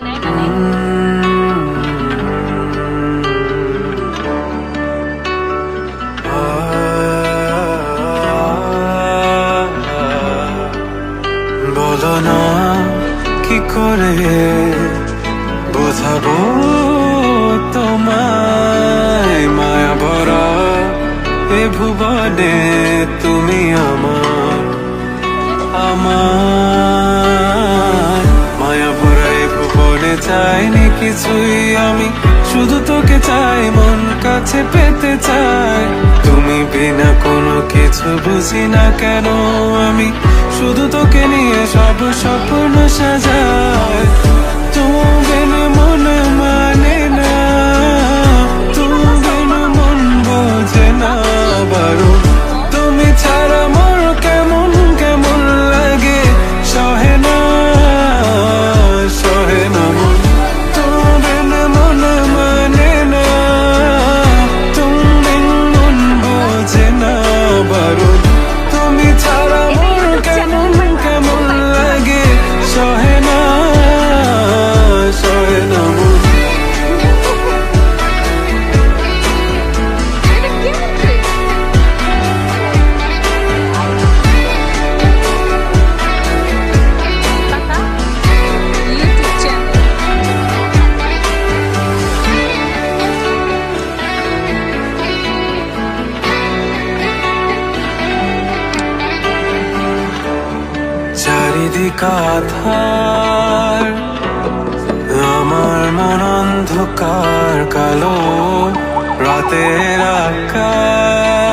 বলো না কি করে বোঝাবো তোমায়, মায়া ভরা এ ভুবনে তুমি আমার, আমার মায়া ভরা এ ভুবনে চাইনি কিছুই আমি, শুধু তোকে চাই, মন কাছে পেতে চাই। তুমি বিনা কোনো কিছু বুঝি না কেন আমি, শুধু তোকে নিয়ে সব স্বপ্ন সাজাই। তুমি বিনা মন মানে না, তুমি বিনা মন বোঝে না বারো, তুমি ছাড়া মোর কেমন কেমন লাগে, সহে না সহে না মন। তুমি বিনা মন মানে না, তুমি বিনা মন বোঝে না বারো, তুমি ছাড়া মোর কেমন কেমন লাগে, সহে না সহে না মন। চারিদিক আধার, আমার মন অন্ধকার কালো, রাতের আকাশ